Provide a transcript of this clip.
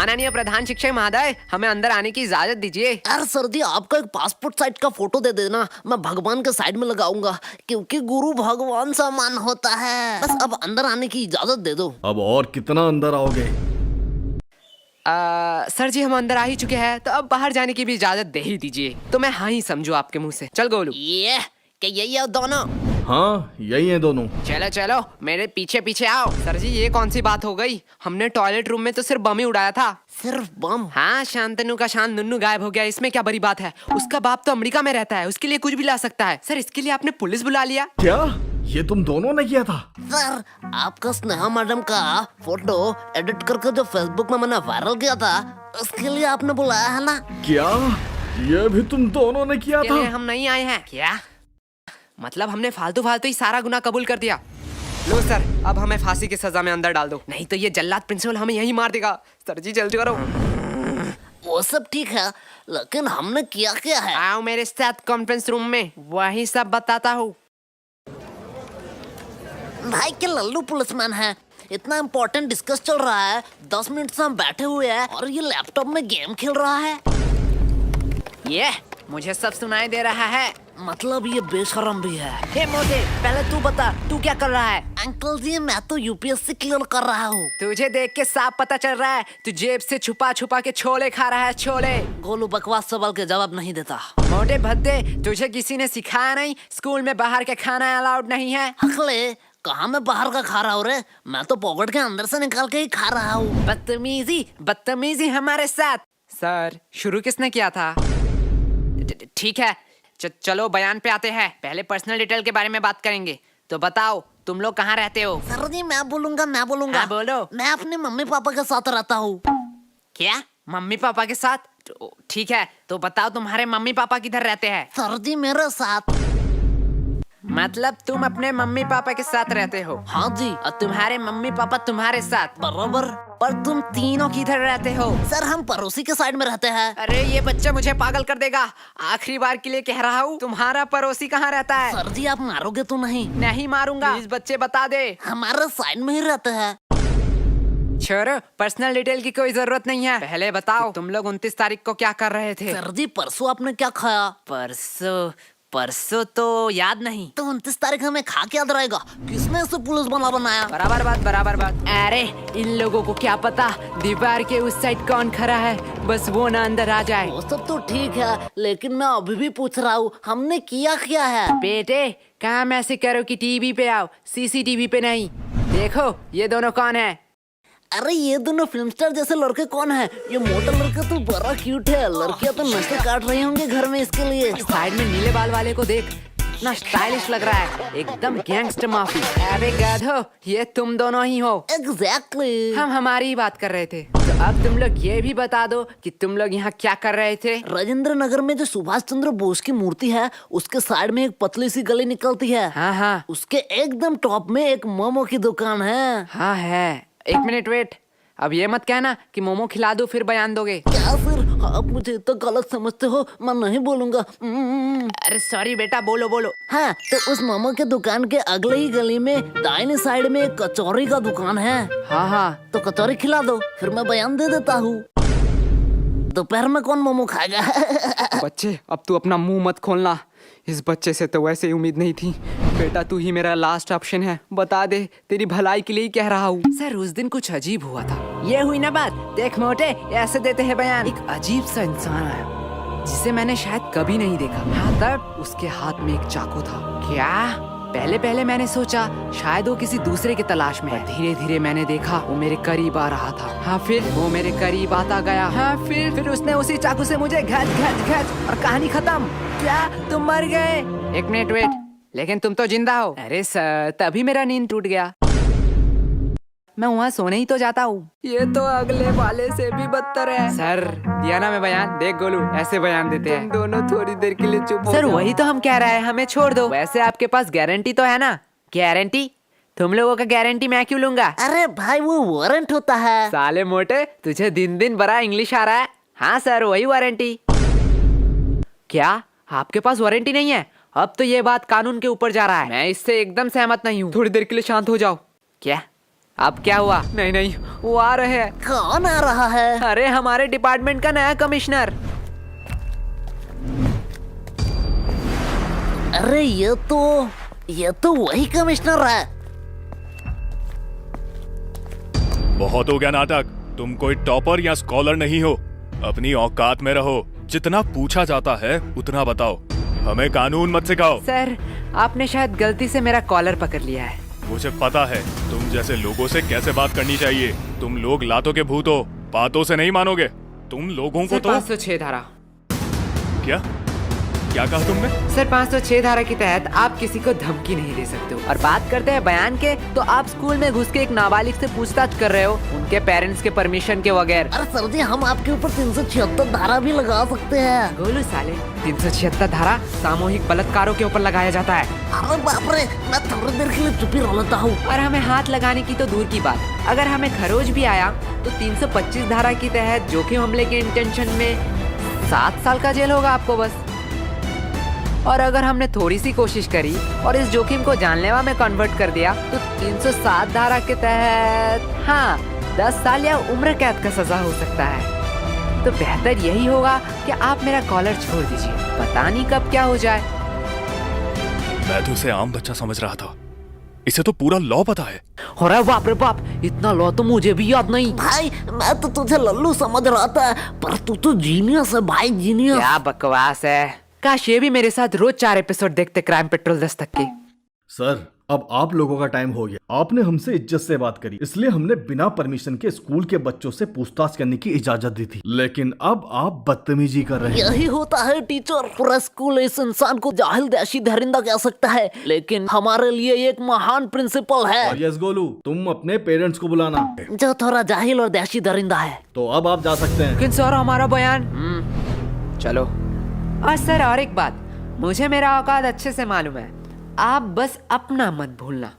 माननीय प्रधान शिक्षक महोदय, हमें अंदर आने की इजाजत दीजिए। अरे सर जी, आपका एक पासपोर्ट साइज का फोटो दे देना, मैं भगवान के साइड में लगाऊंगा, क्योंकि गुरु भगवान समान होता है। बस अब अंदर आने की इजाजत दे दो। अब और कितना अंदर आओगे? सर जी, हम अंदर आ ही चुके हैं, तो अब बाहर जाने की भी इजाजत दे ही दीजिए। तो मैं हाँ ही समझू आपके मुंह से। चल गोलू। ये क्या यही है दोनों? हाँ, यही है दोनों। चलो चलो, मेरे पीछे पीछे आओ। सर जी, ये कौन सी बात हो गई? हमने टॉयलेट रूम में तो सिर्फ बम ही उड़ाया था। सिर्फ बम? हाँ, शांतनु का शान नुन्नू गायब हो गया, इसमें क्या बड़ी बात है? उसका बाप तो अमेरिका में रहता है, उसके लिए कुछ भी ला सकता है। सर, इसके लिए आपने पुलिस बुला लिया? क्या ये तुम दोनों ने किया था? सर, आपका स्नेहा मैडम का फोटो एडिट करके जो फेसबुक में मैंने वायरल किया था, उसके लिए आपने बुलाया है ना? क्या ये भी तुम दोनों ने किया के था? लिए हम नहीं आए हैं क्या? मतलब हमने फालतू फालतू ही सारा गुनाह कबूल कर दिया। लो सर, अब हमें फांसी की सजा में अंदर डाल दो, नहीं तो ये जल्लाद प्रिंसिपल हमें यहीं मार देगा। सर जी जल्दी करो। वो सब ठीक है, लेकिन हमने किया क्या है? आओ मेरे साथ कॉन्फ्रेंस रूम में, वही सब बताता हूँ। भाई के लल्लू पुलिसमैन है, इतना इम्पोर्टेंट डिस्कस चल रहा है, 10 मिनट से हम बैठे हुए हैं और ये लैपटॉप में गेम खेल रहा है। ये मुझे सब सुनाई दे रहा है। मतलब ये बेशरम भी है। हे मोटे, पहले तू बता, तू क्या कर रहा है? अंकल जी, मैं तो यूपीएससी क्लियर कर रहा हूँ। तुझे देख के साफ पता चल रहा है, तू जेब से छुपा छुपा के छोले खा रहा है, छोले। गोलू बकवास सवाल के जवाब नहीं देता। मोटे भद्दे, तुझे किसी ने सिखाया नहीं स्कूल में बाहर के खाना अलाउड नहीं है? अगले कहाँ मैं बाहर का खा रहा हूँ रे, मैं तो पॉकेट के अंदर से निकाल के ही खा रहा हूँ। बदतमीजी बदतमीजी हमारे साथ। सर, शुरू किसने किया था? ठीक है, चलो बयान पे आते हैं। पहले पर्सनल डिटेल के बारे में बात करेंगे। तो बताओ, तुम लोग कहाँ रहते हो? सर जी, मैं बोलूंगा। हाँ, बोलो। मैं अपने मम्मी पापा के साथ रहता हूँ। क्या, मम्मी पापा के साथ? ठीक है, तो बताओ तुम्हारे मम्मी पापा किधर रहते हैं? सर जी, मेरे साथ। मतलब तुम अपने मम्मी पापा के साथ रहते हो? हाँ जी। और तुम्हारे मम्मी पापा तुम्हारे साथ? बराबर। पर तुम तीनों किधर रहते हो? सर, हम पड़ोसी के साइड में रहते हैं। अरे ये बच्चा मुझे पागल कर देगा। आखिरी बार के लिए कह रहा हूँ, तुम्हारा पड़ोसी कहाँ रहता है? सर जी, आप मारोगे तो नहीं? नहीं मारूंगा। प्लीज बच्चे बता दे। हमारे साइड में ही रहते हैं। छोड़ो, पर्सनल डिटेल की कोई जरूरत नहीं है। पहले बताओ, तुम लोग 29 तारीख को क्या कर रहे थे? सर जी, परसों आपने क्या खाया? परसों तो याद नहीं। तो 29 तारीख हमें खा के याद रहेगा? किसने इसे पुलिस बना बनाया? बराबर बात। अरे इन लोगों को क्या पता दीवार के उस साइड कौन खड़ा है, बस वो ना अंदर आ जाए। वो सब तो ठीक है, लेकिन मैं अभी भी पूछ रहा हूँ, हमने किया क्या है? बेटे, काम ऐसे करो कि टीवी पे आओ, सीसीटीवी पे नहीं। देखो ये दोनों कौन है? अरे ये दोनों फिल्म स्टार जैसे लड़के कौन है? ये मोटा लड़का तो बड़ा क्यूट है, लड़कियां तो नशे काट रही होंगे घर में इसके लिए। साइड में नीले बाल वाले को देख, इतना स्टाइलिश लग रहा है, एकदम गैंगस्टर माफी। अरे गधो, ये तुम दोनों ही हो। एग्जैक्टली। हम हमारी ही बात कर रहे थे। तो अब तुम लोग ये भी बता दो कि तुम लोग यहाँ क्या कर रहे थे? राजेंद्र नगर में जो सुभाष चंद्र बोस की मूर्ति है, उसके साइड में एक पतली सी गली निकलती है। हाँ, उसके एकदम टॉप में एक मोमो की दुकान है। हाँ है। एक मिनट वेट, अब ये मत कहना कि मोमो खिला दो फिर बयान दोगे। क्या सर, आप मुझे इतना गलत समझते हो? मैं नहीं बोलूंगा। अरे सॉरी बेटा, बोलो। हाँ, तो उस मोमो के दुकान के अगले ही गली में दाहिने साइड में एक कचौरी का दुकान है। हाँ, तो कचौरी खिला दो, फिर मैं बयान दे देता हूँ। दोपहर में कौन मोमो खाएगा? बच्चे, अब तू अपना मुंह मत खोलना। इस बच्चे से तो वैसे ही उम्मीद नहीं थी। बेटा, तू ही मेरा लास्ट ऑप्शन है, बता दे, तेरी भलाई के लिए ही कह रहा हूँ। सर, उस दिन कुछ अजीब हुआ था। ये हुई ना बात। देख मोटे, ऐसे देते हैं बयान। एक अजीब सा इंसान आया, जिसे मैंने शायद कभी नहीं देखा। हाँ, तब उसके हाथ में एक चाकू था। क्या? पहले मैंने सोचा शायद वो किसी दूसरे की तलाश में है। धीरे धीरे मैंने देखा वो मेरे करीब आ रहा था। हाँ, फिर वो मेरे करीब आता गया। हाँ, फिर उसने उसी चाकू से मुझे घच और कहानी खत्म। क्या तुम मर गए? एक मिनट वेट, लेकिन तुम तो जिंदा हो। अरे सर, तभी मेरा नींद टूट गया। मैं वहाँ सोने ही तो जाता हूँ। ये तो अगले वाले से भी बदतर है। सर, दिया ना मैं बयान। देख गोलू, ऐसे बयान देते हैं। तुम दोनों थोड़ी देर के लिए चुप हो। सर, वही तो हम कह रहे हैं, हमें छोड़ दो। वैसे आपके पास गारंटी तो है ना? गारंटी? तुम लोगों का गारंटी मैं क्यों लूंगा? अरे भाई, वो वारंट होता है। साले मोटे, तुझे दिन दिन बड़ा इंग्लिश आ रहा है। हाँ सर, वही वारंटी। क्या आपके पास वारंटी नहीं है? अब तो ये बात कानून के ऊपर जा रहा है। मैं इससे एकदम सहमत नहीं हूँ। थोड़ी देर के लिए शांत हो जाओ। क्या अब क्या हुआ? नहीं नहीं, वो आ रहे हैं। कौन आ रहा है? अरे हमारे डिपार्टमेंट का नया कमिश्नर। अरे ये तो वही कमिश्नर है। बहुत हो गया नाटक। तुम कोई टॉपर या स्कॉलर नहीं हो। अपनी औकात में रहो। जितना पूछा जाता है उतना बताओ। हमें कानून मत सिखाओ। सर, आपने शायद गलती से मेरा कॉलर पकड़ लिया है। मुझे पता है तुम जैसे लोगों से कैसे बात करनी चाहिए। तुम लोग लातों के भूत हो, बातों से नहीं मानोगे। तुम लोगों को सर, तो 506 धारा। क्या क्या कहा तुमने? सर, 506 धारा के तहत आप किसी को धमकी नहीं दे सकते हो। और बात करते हैं बयान के, तो आप स्कूल में घुस के एक नाबालिग से पूछताछ कर रहे हो, उनके पेरेंट्स के परमिशन के बगैर। अरे सर जी, हम आपके ऊपर 376 धारा भी लगा सकते हैं। गोलू साले, 376 धारा सामूहिक बलात्कारों के ऊपर लगाया जाता है। अरे बाप रे, मैं थोड़ी देर के लिए चुप ही रह लेता हूँ। और हमें हाथ लगाने की तो दूर की बात, अगर हमें खरोच भी आया तो 325 धारा के तहत जोखिम हमले के इंटेंशन में 7 साल का जेल होगा आपको बस। और अगर हमने थोड़ी सी कोशिश करी और इस जोखिम को जानलेवा में कन्वर्ट कर दिया तो 307 धारा के तहत 10 साल या उम्र कैद का सजा हो सकता है। तो बेहतर यही होगा कि आप मेरा कॉलर छोड़ दीजिए, पता नहीं कब क्या हो जाए। मैं तो उसे आम बच्चा समझ रहा था। इसे तो पूरा लॉ पता है। अरे बाप रे बाप, इतना लॉ तो मुझे भी याद नहीं। भाई, मैं तो तुझे लल्लू समझ रहा था, पर तू तो जीनियस है भाई, जीनियस। क्या बकवास है। काश ये भी मेरे साथ रोज 4 एपिसोड देखते क्राइम पेट्रोल दस्तक के। सर, अब आप लोगों का टाइम हो गया। आपने हमसे इज्जत से बात करी, इसलिए हमने बिना परमिशन के स्कूल के बच्चों से पूछताछ करने की इजाजत दी थी। लेकिन अब आप बदतमीजी कर रहे हैं। यही होता है टीचर। पूरा स्कूल इस इंसान को जाहिल दैशी दरिंदा कह सकता है, लेकिन हमारे लिए एक महान प्रिंसिपल है। और यस गोलू, तुम अपने पेरेंट्स को बुलाना। जो थोड़ा जाहिल और दैशी दरिंदा है। तो अब आप जा सकते हैं। लेकिन सर, हमारा बयान। चलो। और सर, और एक बात, मुझे मेरा औकात अच्छे से मालूम है। आप बस अपना मत भूलना।